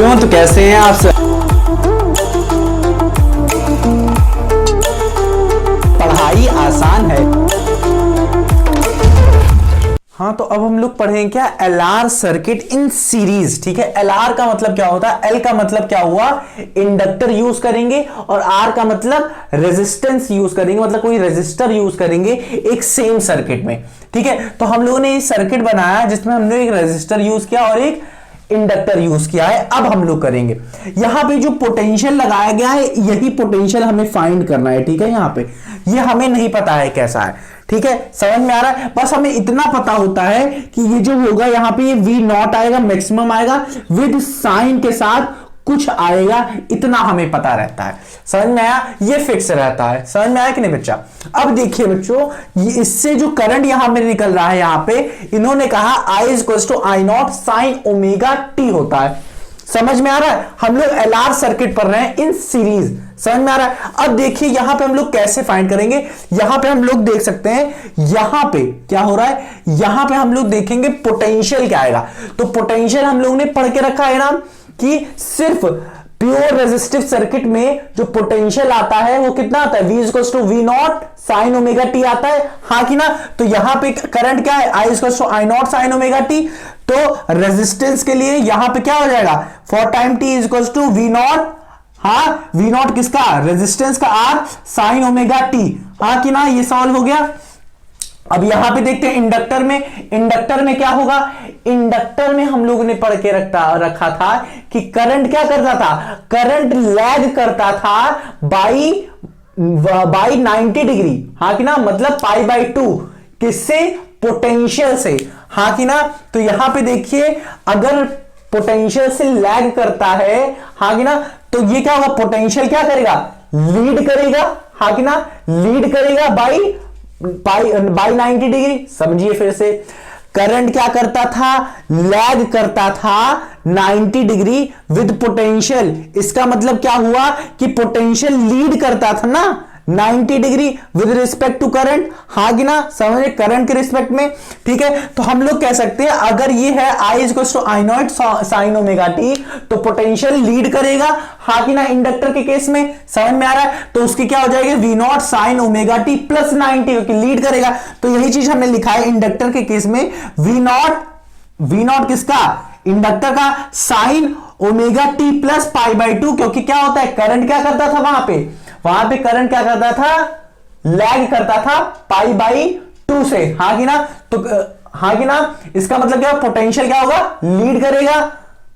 क्यों तो कैसे हैं आप सब? पढ़ाई आसान है। हाँ, तो अब हम लोग पढ़ेंगे क्या, एलआर सर्किट इन सीरीज। ठीक है, एलआर का मतलब क्या होता है, एल का मतलब क्या हुआ, इंडक्टर यूज करेंगे, और आर का मतलब रेजिस्टेंस यूज करेंगे, मतलब कोई रेजिस्टर यूज करेंगे एक सेम सर्किट में। ठीक है, तो हम लोगों ने एक सर्किट बनाया जिसमें हमने एक रेजिस्टर यूज किया और एक इंडक्टर यूज किया है। अब हम लोग करेंगे यहां पे जो पोटेंशियल लगाया गया है, यही पोटेंशियल हमें फाइंड करना है। ठीक है, यहां पे ये हमें नहीं पता है कैसा है। ठीक है, समझ में आ रहा है? बस हमें इतना पता होता है कि ये जो होगा यहां पे ये वी नॉट आएगा, मैक्सिमम आएगा, विद साइन के साथ कुछ आएगा, इतना हमें पता रहता है। समझ में आया? ये फिक्स रहता है। समझ में आया कि नहीं बच्चा? अब देखिए बच्चों, ये इससे जो करंट यहां में निकल रहा है, यहां पे इन्होंने कहा I equals to I naught sine omega T होता है। समझ में आ रहा है? हम लोग एलआर सर्किट पढ़ रहे हैं इन सीरीज। समझ में आ रहा है? अब देखिए यहां पे हम लोग कैसे फाइंड करेंगे। यहां पे हम लोग देख सकते हैं यहां पे क्या हो रहा है, यहां पे हम लोग देखेंगे पोटेंशियल क्या आएगा। तो पोटेंशियल हम लोग ने पढ़ के रखा है ना कि सिर्फ प्योर रेजिस्टिव सर्किट में जो पोटेंशियल आता है वो कितना आता है, V equals to V naught sine omega T आता है। हाँ कि ना? तो यहां पे करंट क्या है, I equals to I naught sine omega T. तो रेजिस्टेंस के लिए यहां पे क्या हो जाएगा, for time t equals to V naught, हाँ वी नॉट किसका, रेजिस्टेंस का R साइन ओमेगा टी। हाँ कि ना? ये सॉल्व हो गया। अब यहां पे देखते हैं इंडक्टर में, इंडक्टर में क्या होगा, इंडक्टर में हम लोगों ने पढ़ के रखा था कि करंट क्या करता था, करंट लैग करता था बाई 90 डिग्री। हाँ कि ना? मतलब पाई बाई 2, किससे, पोटेंशियल से। हाँ कि ना? तो यहां पे देखिए अगर पोटेंशियल से लैग करता है, हाँ कि ना, तो ये क्या होगा, पोटेंशियल क्या करेगा, लीड करेगा। हाँ कि ना? लीड करेगा बाई 90 डिग्री। समझिए फिर से, करंट क्या करता था, लैग करता था 90 डिग्री विद पोटेंशियल। इसका मतलब क्या हुआ कि पोटेंशियल लीड करता था ना 90 degree with respect to current. हाँ कि ना? समझे, करंट के रिस्पेक्ट में। ठीक है, तो हम लोग कह सकते हैं अगर ये है I equals to I naught sine omega T, तो पोटेंशियल लीड करेगा। हाँ कि ना? इंडक्टर के केस में समझ में आ रहा है? तो उसकी क्या हो जाएगी, V naught sine omega T plus 90, क्योंकि लीड करेगा। तो यही चीज हमने लिखा है इंडक्टर के केस में, वी नॉट किसका, इंडक्टर का sign omega T plus pi by 2, क्योंकि क्या होता है, करंट क्या करता था वहां पे करंट क्या करता था, लैग करता था पाई बाई 2 से। हाँ कि ना? तो हाँ कि ना? इसका मतलब क्या, पोटेंशियल क्या होगा, लीड करेगा।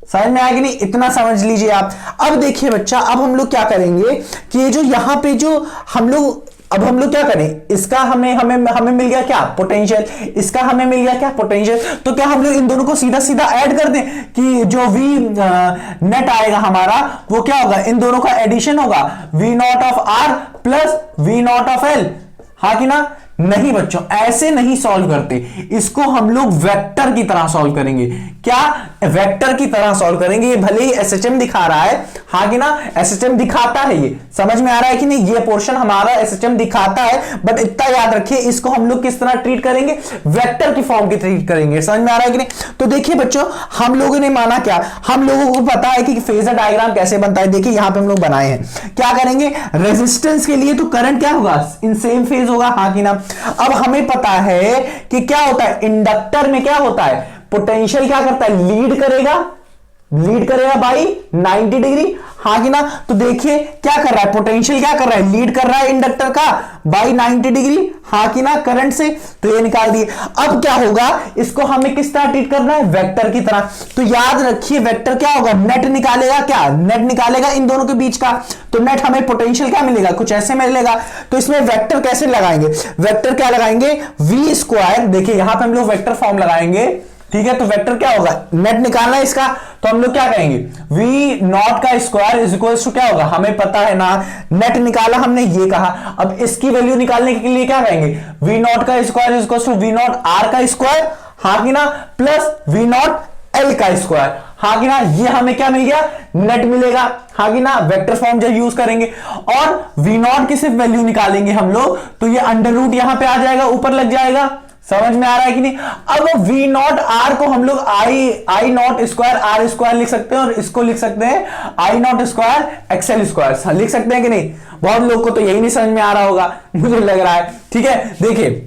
समझ में आया कि नहीं? इतना समझ लीजिए आप। अब देखिए बच्चा, अब हम लोग क्या करेंगे कि ये जो यहां पे जो हम लोग, अब हम लोग क्या करें, इसका हमें हमें हमें मिल गया क्या, पोटेंशियल, इसका हमें मिल गया क्या, पोटेंशियल। तो क्या हम लोग इन दोनों को सीधा सीधा ऐड कर दें कि जो वी नेट आएगा हमारा वो क्या होगा, इन दोनों का एडिशन होगा, V naught of R plus V naught of L. हाँ कि ना? नहीं बच्चों, ऐसे नहीं सॉल्व करते, इसको हम लोग वेक्टर की तरह सॉल्व करेंगे। क्या, वेक्टर की तरह सॉल्व करेंगे। ये भले ही एसएचएम दिखा रहा है, हाँ कि ना? एसएचएम दिखाता है, ये समझ में आ रहा है कि नहीं? ये पोर्शन हमारा एसएचएम दिखाता है, बट इतना याद रखिए इसको हम लोग किस तरह ट्रीट करेंगे, वेक्टर की फॉर्म की ट्रीट करेंगे। समझ में आ रहा है कि नहीं? तो देखिए बच्चों, हम लोगों ने माना क्या, हम लोगों को पता है कि फेजर डायग्राम कैसे बनता है। देखिए यहां पे हम लोग बनाए हैं, क्या करेंगे, रेजिस्टेंस के लिए तो करंट क्या होगा, इन सेम फेज होगा। हाँ कि ना? अब हमें पता है कि क्या होता है, इंडक्टर में क्या होता है, पोटेंशियल क्या करता है, लीड करेगा बाई 90 डिग्री। हाँ कि ना? तो देखिए क्या कर रहा है, पोटेंशियल क्या कर रहा है, लीड कर रहा है इंडक्टर का बाई 90 डिग्री। हाँ कि ना? करंट से। तो ये निकाल दिए। अब क्या होगा, इसको हमें किस तरह ट्रीट करना है, वेक्टर की तरह। तो याद रखिए वेक्टर क्या होगा, नेट निकालेगा, क्या नेट निकालेगा इन दोनों के बीच का। तो नेट हमें पोटेंशियल क्या मिलेगा, कुछ ऐसे मिलेगा। तो इसमें वेक्टर कैसे लगाएंगे, वेक्टर क्या लगाएंगे, वी स्क्वायर। देखिए यहां पे हम लोग वेक्टर फॉर्म लगाएंगे। ठीक है, तो वेक्टर क्या होगा, नेट निकालना है इसका, तो हम लोग क्या कहेंगे, वी नॉट का स्क्वायर इज इक्वल टू क्या होगा, हमें पता है ना, नेट निकाला हमने, ये कहा। अब इसकी वैल्यू निकालने के लिए क्या कहेंगे, वी नॉट का square is equal to V naught R का स्क्वायर। हाँ कि ना? प्लस वी नॉट एल का स्क्वायर। हाँ कि ना? ये हमें क्या मिल गया, नेट मिलेगा। हाँ कि ना? वेक्टर फॉर्म जब यूज करेंगे, और वी नॉट की सिर्फ वैल्यू निकालेंगे हम लोग, तो ये अंडर रूट यहां पे आ जाएगा, ऊपर लग जाएगा। समझ में आ रहा है कि नहीं? अब वी नॉट आर को हम लोग आई नॉट स्क्वायर आर स्क्वायर लिख सकते हैं और इसको लिख सकते हैं आई नॉट स्क्वायर एक्सएल स्क्वायर। लिख सकते हैं कि नहीं? बहुत लोग को तो यही नहीं समझ में आ रहा होगा, मुझे लग रहा है। ठीक है, देखिए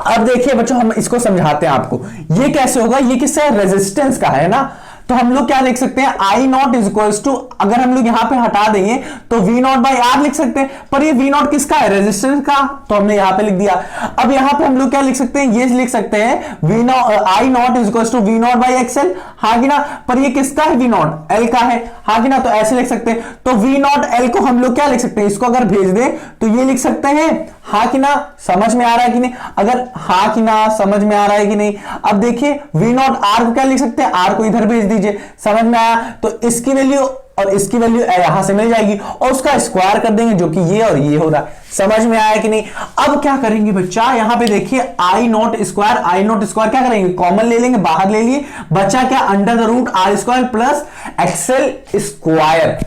अब देखिए बच्चों, हम इसको समझाते हैं आपको। ये कैसे होगा? ये किसका रेजिस्टेंस का है ना, तो हम लोग क्या लिख सकते हैं? आई नॉट इज इक्वल टू, अगर हम लोग यहां पे हटा देंगे तो वी नॉट बाई आर लिख सकते हैं, पर ये वी नॉट किसका है? रेजिस्टेंस का, तो हमने यहां पे लिख दिया। अब यहां पे हम लोग क्या लिख सकते हैं? ये लिख सकते हैं V naught I naught is equal to V naught by XL, हाँ कि ना? पर ये किसका है? वी नॉट एल का है, हाँ कि ना? तो ऐसे लिख सकते हैं। तो वी नॉट एल को हम लोग क्या लिख सकते हैं? इसको अगर भेज दें तो ये लिख सकते हैं, हाँ कि ना? समझ में आ रहा है कि नहीं? अगर हाँ कि ना समझ में आ रहा है कि नहीं? अब देखिए वी नॉट आर को क्या लिख सकते हैं? आर को इधर भेज दीजिए, समझ में आया? तो इसकी वैल्यू और इसकी वैल्यू यहां से मिल जाएगी और उसका स्क्वायर कर देंगे, जो कि ये और ये हो रहा है। समझ में आया कि नहीं? अब क्या करेंगे बच्चा? यहां पे देखिए आई नॉट स्क्वायर क्या करेंगे? कॉमन ले लेंगे, बाहर ले लिए, बचा क्या? Under the root R square plus XL square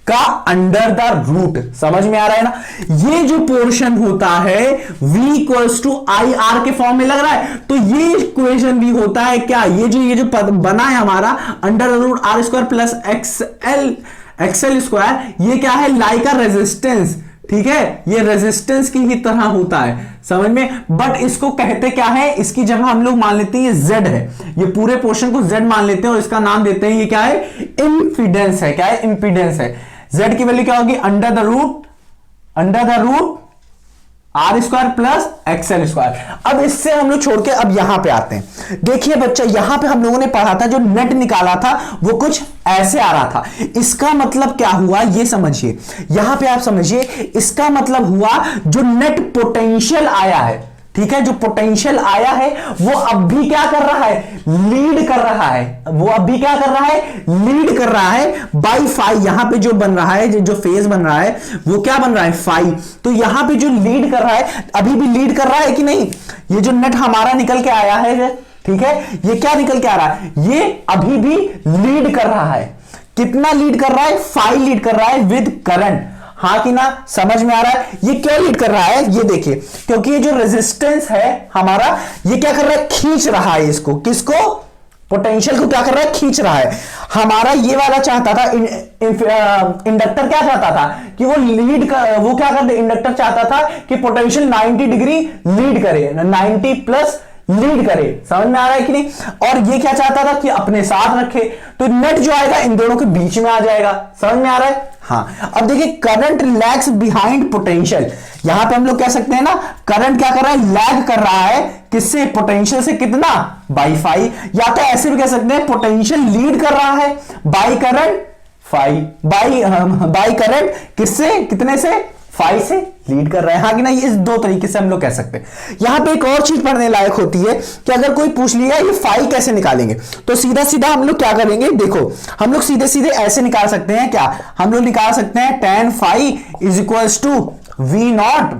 का अंडर द रूट। समझ में आ रहा है ना? ये जो पोर्शन होता है v equals to I R के फॉर्म में लग रहा है, तो ये इक्वेशन भी होता है क्या? ये जो पद बना है हमारा under the root R square plus XL square, ये क्या है? Like a resistance. ठीक है, ये रेजिस्टेंस की ही तरह होता है, समझ में? बट इसको कहते क्या है? इसकी जगह हम लोग मान लेते हैं ये Z है, ये पूरे पोर्शन को Z मान लेते हैं और इसका नाम देते हैं, ये क्या है? इंपीडेंस है। क्या है? इंपीडेंस है। Z की वैल्यू क्या होगी? Under the root R square plus XL square. अब इससे हम लोग छोड़ के अब यहां पे आते हैं। देखिए बच्चा, यहां पे हम लोगों ने पढ़ा था, जो नेट निकाला था वो कुछ ऐसे आ रहा था। इसका मतलब क्या हुआ ये समझिए, यहां पे आप समझिए, इसका मतलब हुआ जो नेट पोटेंशियल आया है, ठीक है, जो पोटेंशियल आया है वो अब भी क्या कर रहा है? लीड कर रहा है। वो अब भी क्या कर रहा है? लीड कर रहा है बाई फाई। यहां पे जो बन रहा है, जो फेज बन रहा है वो क्या बन रहा है? फाई। तो यहां पे जो लीड कर रहा है, अभी भी लीड कर रहा है कि नहीं? ये जो नेट हमारा निकल के आया है, ठीक है, ये क्या निकल के आ रहा है? ये अभी भी लीड कर रहा है। कितना लीड कर रहा है? फाई लीड कर रहा है विद करंट, हाँ कि ना? समझ में आ रहा है? ये क्यों लीड कर रहा है? ये देखिए, क्योंकि ये जो रेजिस्टेंस है हमारा, ये क्या कर रहा है? खींच रहा है इसको। किसको? पोटेंशियल को क्या कर रहा है? खींच रहा है। हमारा ये वाला चाहता था, इंडक्टर क्या चाहता था? कि वो लीड कर, वो क्या करते? इंडक्टर चाहता था कि पोटेंशियल 90 डिग्री लीड करे, 90 प्लस लीड करे। समझ में आ रहा है कि नहीं? और ये क्या चाहता था? कि अपने साथ रखे। तो नेट जो आएगा इन दोनों के बीच में आ जाएगा। समझ में आ रहा है? हाँ। अब देखिए, करंट लैग्स बिहाइंड पोटेंशियल। यहां पे हम लोग कह सकते हैं ना, करंट क्या कर रहा है? लैग कर रहा है किससे? पोटेंशियल से। कितना? By phi. या तो ऐसे भी कह सकते हैं, पोटेंशियल लीड कर रहा है by current phi, by current किससे? कितने से? फाई से लीड कर रहा है, हाँ कि ना? इस दो तरीके से हम लोग कह सकते हैं। यहां पे एक और चीज पढ़ने लायक होती है कि अगर कोई पूछ लिया ये फाई कैसे निकालेंगे, तो सीधा सीधा हम लोग क्या करेंगे? देखो, हम लोग सीधे सीधे ऐसे निकाल सकते हैं। क्या हम लोग निकाल सकते हैं? tan phi is equals to V naught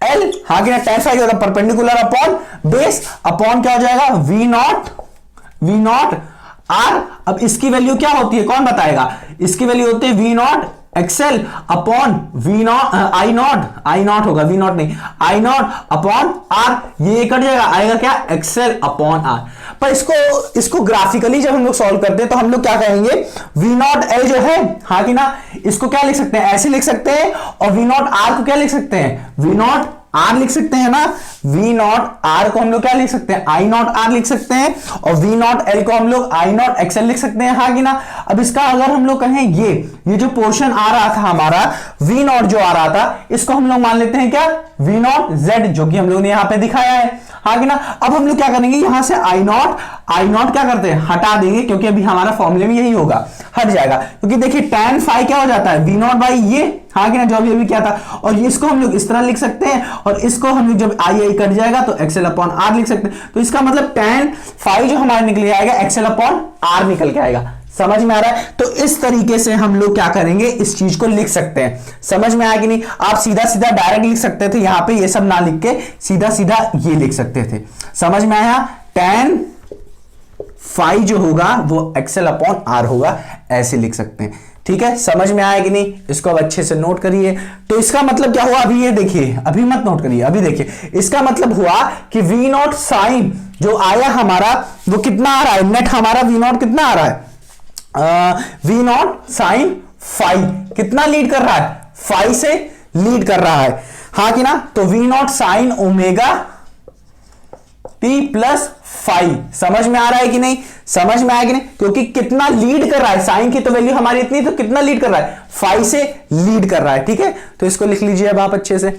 L, हाँ कि ना? tan फाई होगा परपेंडिकुलर अपॉन बेस, अपॉन क्या हो जाएगा? V naught R. अब इसकी वैल्यू क्या होती है? कौन बताएगा? इसकी वैल्यू होती है V naught XL upon V naught I naught होगा, वी नॉट नहीं, आई नॉट अपॉन आर। ये कट जाएगा, आएगा क्या? XL upon R. पर इसको ग्राफिकली जब हम लोग सॉल्व करते हैं तो हम लोग क्या कहेंगे? वी नॉट एल जो है, हाँ कि ना? इसको क्या लिख सकते हैं? ऐसे लिख सकते हैं। और वी नॉट आर को क्या लिख सकते हैं? वी नॉट आर लिख सकते हैं ना? वी नॉट आर को हम लोग क्या लिख सकते हैं? आई नॉट आर लिख सकते हैं। और वी नॉट एल को हम लोग आई नॉट एक्सएल लिख सकते हैं, हाँ कि ना? अब इसका अगर हम लोग कहें, ये जो पोर्शन आ रहा था हमारा, वी नॉट जो आ रहा था, इसको हम लोग मान लेते हैं क्या? वी नॉट जेड, जो कि हम लोग ने यहां पे दिखाया है, हाँ कि ना? अब हम लोग क्या करेंगे? यहां से आई नॉट क्या करते हैं? हटा देंगे, क्योंकि अभी हमारा फॉर्मूले में यही होगा, हट जाएगा। क्योंकि देखिए tan फाई क्या हो जाता है? वी नॉट बाई ये, हाँ कि ना? जो अभी क्या था। और इसको हम लोग इस तरह लिख सकते हैं, और इसको हम लोग जब आई कट जाएगा तो एक्सएल अपॉन आर लिख सकते हैं। तो इसका मतलब tan फाई जो हमारे निकल आएगा, एक्सएल अपॉन आर निकल के आएगा। समझ में आ रहा है? तो इस तरीके से हम लोग क्या करेंगे? इस चीज को लिख सकते हैं। समझ में आया कि नहीं? आप सीधा सीधा डायरेक्ट लिख सकते थे, यहां पे ये सब ना लिख के सीधा सीधा ये लिख सकते थे। समझ में आया? tan फाई जो होगा वो एक्सएल अपॉन आर होगा, ऐसे लिख सकते हैं। ठीक है, समझ में आया कि नहीं, इसको अब अच्छे से नोट करिए। तो इसका मतलब क्या हुआ, अभी ये देखिए, अभी मत नोट करिए, अभी देखिए, इसका मतलब हुआ कि वी नॉट साइन जो आया हमारा वो कितना आ रहा है, नेट हमारा वी नॉट कितना आ रहा है, वी नॉट साइन फाइव कितना लीड कर रहा है, फाइव से लीड कर रहा है, हाँ कि ना। तो V naught sine omega T plus five, समझ में आ रहा है कि नहीं, समझ में आया कि नहीं, क्योंकि कितना लीड कर रहा है, साइन की तो वैल्यू हमारी इतनी, तो कितना लीड कर रहा है, फाइव से लीड कर रहा है, ठीक है। तो इसको लिख लीजिए अब आप अच्छे से।